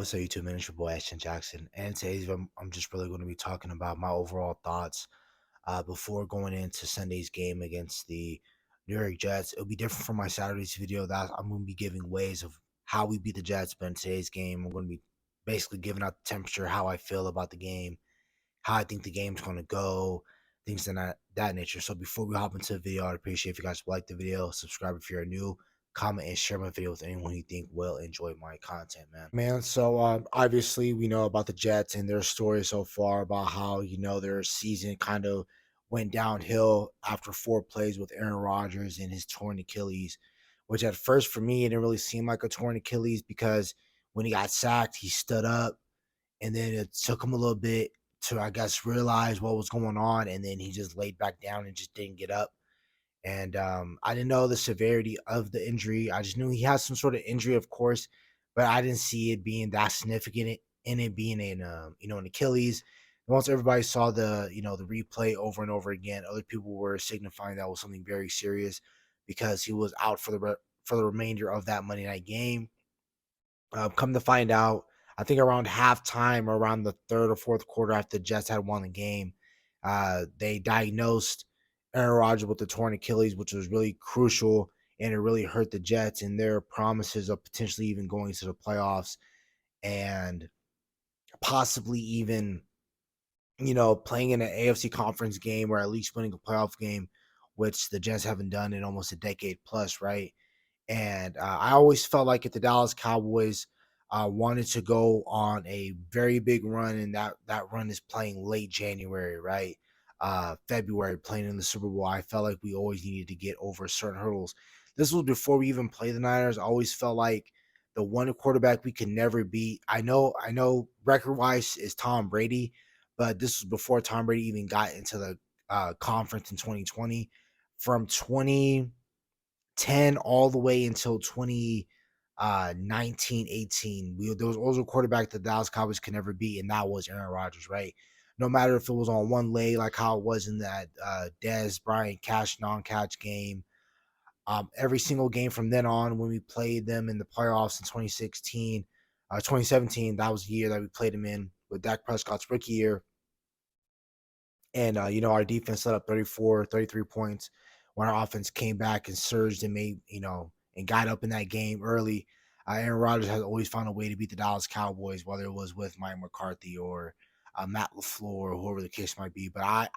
What's up, YouTube, man? It's your boy Ashton Jackson, and today's I'm just really going to be talking about my overall thoughts before going into Sunday's game against the New York Jets. It'll be different from my Saturday's video. That I'm going to be giving ways of how we beat the Jets, but in today's game, I'm going to be basically giving out the temperature, how I feel about the game, how I think the game's going to go, things of that nature. So before we hop into the video, I'd appreciate if you guys would like the video, subscribe if you're new, comment and share my video with anyone you think will enjoy my content, man. So obviously we know about the Jets and their story so far about how their season kind of went downhill after 4 plays with Aaron Rodgers and his torn Achilles, which at first for me it didn't really seem like a torn Achilles because when he got sacked he stood up, and then it took him a little bit to, I guess, realize what was going on, and then he just laid back down and just didn't get up. And I didn't know the severity of the injury. I just knew he has some sort of injury, of course, but I didn't see it being that significant in it being an Achilles. Once everybody saw the replay over and over again, other people were signifying that was something very serious because he was out for the remainder of that Monday night game. Come to find out, I think around halftime or around the third or fourth quarter after the Jets had won the game, they diagnosed Aaron Rodgers with the torn Achilles, which was really crucial, and it really hurt the Jets and their promises of potentially even going to the playoffs and possibly even, playing in an AFC conference game or at least winning a playoff game, which the Jets haven't done in almost a decade plus, right? And I always felt like if the Dallas Cowboys wanted to go on a very big run, and that run is playing late January, right? February, playing in the Super Bowl, I felt like we always needed to get over certain hurdles. This was before we even played the Niners. I always felt like the one quarterback we could never beat. I know, record wise is Tom Brady, but this was before Tom Brady even got into the conference in 2020. From 2010 all the way until 2019, 18. There was a quarterback the Dallas Cowboys could never beat, and that was Aaron Rodgers, right? No matter if it was on one leg, like how it was in that Dez Bryant catch non-catch game. Every single game from then on, when we played them in the playoffs in 2016, 2017, that was the year that we played them in with Dak Prescott's rookie year. And, our defense let up 34, 33 points when our offense came back and surged and made, and got up in that game early. Aaron Rodgers has always found a way to beat the Dallas Cowboys, whether it was with Mike McCarthy or Matt LaFleur or whoever the case might be. But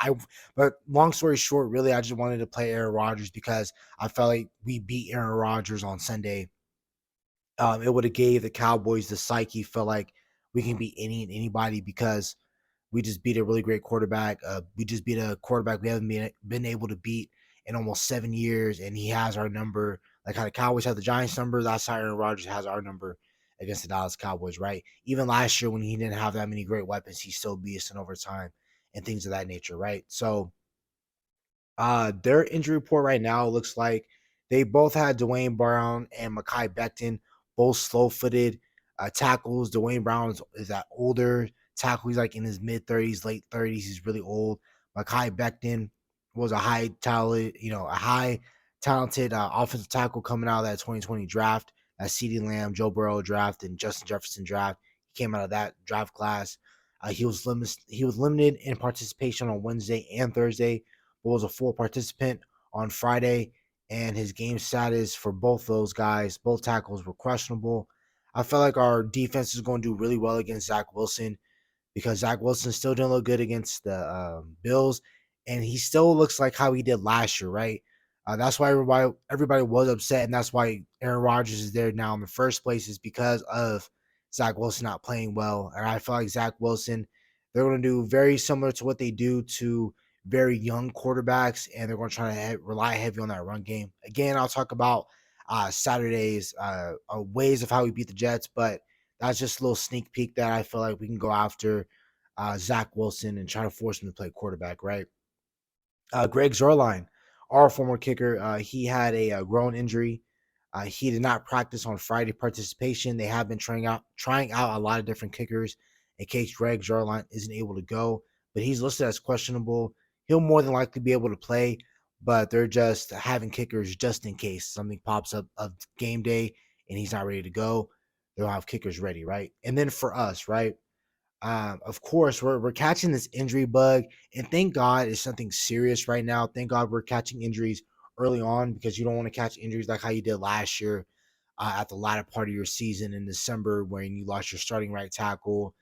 long story short, really, I just wanted to play Aaron Rodgers because I felt like we beat Aaron Rodgers on Sunday. It would have gave the Cowboys the psyche, felt like we can beat any and anybody because we just beat a really great quarterback. We just beat a quarterback we haven't been able to beat in almost 7 years, and he has our number. Like how the Cowboys have the Giants number, that's how Aaron Rodgers has our number against the Dallas Cowboys, right? Even last year when he didn't have that many great weapons, he still beat us in overtime and things of that nature, right? So their injury report right now looks like they both had Dwayne Brown and Mekhi Becton, both slow-footed tackles. Dwayne Brown is that older tackle. He's like in his mid-30s, late 30s. He's really old. Mekhi Becton was a high talented offensive tackle coming out of that 2020 draft. That CeeDee Lamb, Joe Burrow draft, and Justin Jefferson draft. He came out of that draft class. He was limited in participation on Wednesday and Thursday, was a full participant on Friday, and his game status for both those guys, both tackles, were questionable. I felt like our defense is going to do really well against Zach Wilson because Zach Wilson still didn't look good against the Bills, and he still looks like how he did last year, right? That's why everybody was upset, and that's why Aaron Rodgers is there now in the first place, is because of Zach Wilson not playing well. And I feel like Zach Wilson, they're going to do very similar to what they do to very young quarterbacks, and they're going to try to rely heavy on that run game. Again, I'll talk about Saturday's ways of how we beat the Jets, but that's just a little sneak peek that I feel like we can go after Zach Wilson and try to force him to play quarterback, right? Greg Zerline, our former kicker, he had a groin injury. He did not practice on Friday participation. They have been trying out a lot of different kickers in case Greg Zerline isn't able to go, but he's listed as questionable. He'll more than likely be able to play, but they're just having kickers just in case something pops up of game day and he's not ready to go. they don't have kickers ready, right? And then for us, right? Of course, we're catching this injury bug, and thank God it's something serious right now. Thank God we're catching injuries early on because you don't want to catch injuries like how you did last year at the latter part of your season in December when you lost your starting right tackle.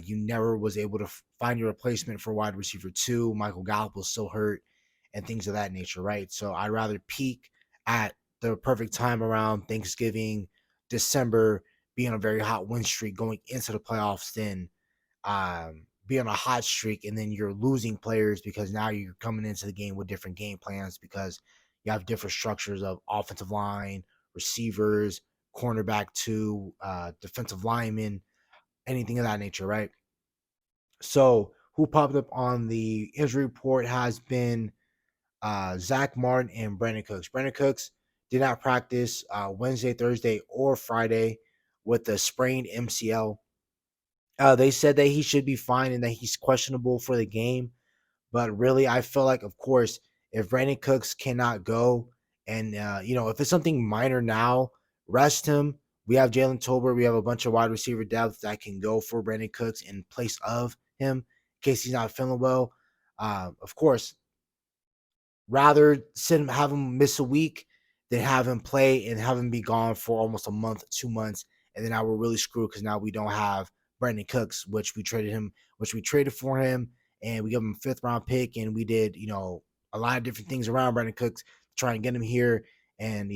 You never was able to find your replacement for wide receiver two. Michael Gallup was still hurt and things of that nature, right? So I'd rather peak at the perfect time around Thanksgiving, December, be on a very hot win streak going into the playoffs than be on a hot streak and then you're losing players because now you're coming into the game with different game plans because you have different structures of offensive line, receivers, cornerback two, defensive linemen, anything of that nature, right? So who popped up on the injury report has been Zach Martin and Brandon Cooks. Brandon Cooks did not practice Wednesday, Thursday, or Friday with the sprained MCL. They said that he should be fine and that he's questionable for the game. But really, I feel like, of course, if Brandon Cooks cannot go, and if it's something minor now, rest him. We have Jalen Tolbert. We have a bunch of wide receiver depth that can go for Brandon Cooks in place of him in case he's not feeling well. Of course, rather have him miss a week than have him play and have him be gone for almost a month, 2 months, and then now we're really screwed because now we don't have Brandon Cooks, which we traded for him, and we gave him a fifth-round pick, and we did a lot of different things around Brandon Cooks to try and get him here, and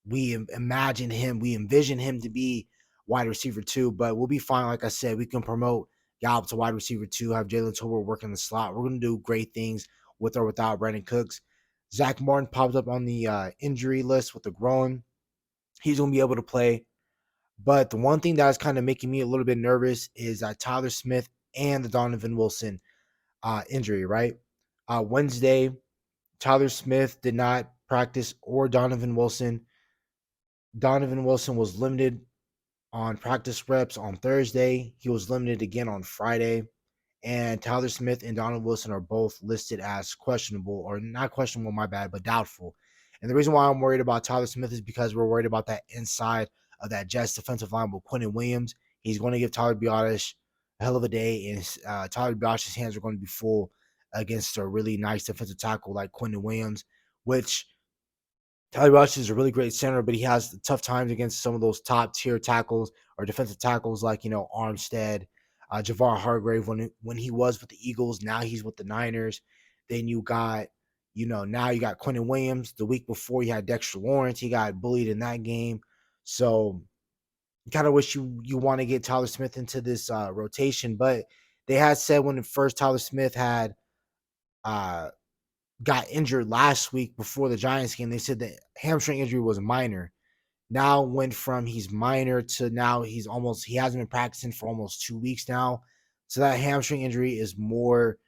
we envision him to be wide receiver two, but we'll be fine. Like I said, we can promote Gallup to wide receiver two, have Jalen Tolbert work in the slot. We're going to do great things with or without Brandon Cooks. Zach Martin popped up on the injury list with the groin. He's going to be able to play. But the one thing that is kind of making me a little bit nervous is that Tyler Smith and the Donovan Wilson injury, right? Wednesday, Tyler Smith did not practice or Donovan Wilson. Donovan Wilson was limited on practice reps on Thursday. He was limited again on Friday. And Tyler Smith and Donald Wilson are both listed as questionable, or not questionable, my bad, but doubtful. And the reason why I'm worried about Tyler Smith is because we're worried about that inside of that Jets defensive line with Quentin Williams. He's going to give Tyler Biadasz a hell of a day, and Tyler Biadasz's hands are going to be full against a really nice defensive tackle like Quentin Williams, which Tyler Rush is a really great center, but he has tough times against some of those top tier tackles or defensive tackles like Armstead, Javar Hargrave when he was with the Eagles. Now he's with the Niners. Then you got now you got Quentin Williams. The week before you had Dexter Lawrence. He got bullied in that game. So kind of wish you want to get Tyler Smith into this rotation, but they had said when the first Tyler Smith had uh got injured last week before the Giants game, they said the hamstring injury was minor. Now went from he's minor to now he hasn't been practicing for almost 2 weeks now. So that hamstring injury is more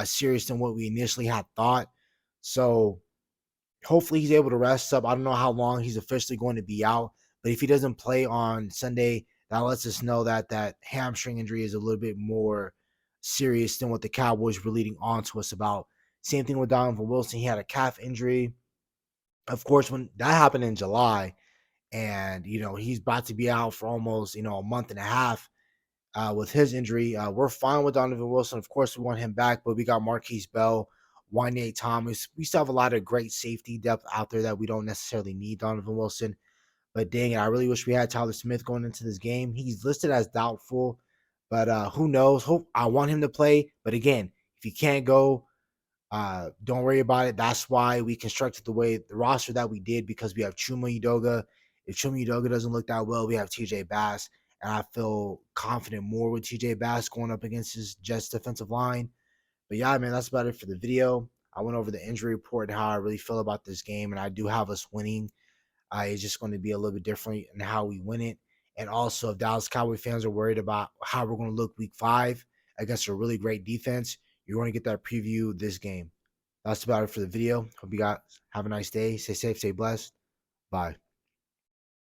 serious than what we initially had thought. So hopefully he's able to rest up. I don't know how long he's officially going to be out, but if he doesn't play on Sunday, that lets us know that that hamstring injury is a little bit more serious than what the Cowboys were leading on to us about. Same thing with Donovan Wilson. He had a calf injury. Of course, when that happened in July, and he's about to be out for almost a month and a half with his injury. We're fine with Donovan Wilson. Of course, we want him back, but we got Marquise Bell, Wanye Thomas. We still have a lot of great safety depth out there that we don't necessarily need Donovan Wilson. But dang it, I really wish we had Tyler Smith going into this game. He's listed as doubtful, but who knows? Hope I want him to play. But again, if he can't go, don't worry about it. That's why we constructed the roster that we did, because we have Chuma Udoga. If Chuma Udoga doesn't look that well, we have TJ Bass. And I feel confident more with TJ Bass going up against his Jets defensive line. But yeah, man, that's about it for the video. I went over the injury report and how I really feel about this game. And I do have us winning. It's just going to be a little bit different in how we win it. And also, if Dallas Cowboy fans are worried about how we're going to look week 5 against a really great defense, you're going to get that preview this game. That's about it for the video. Hope you guys have a nice day. Stay safe, stay blessed. Bye.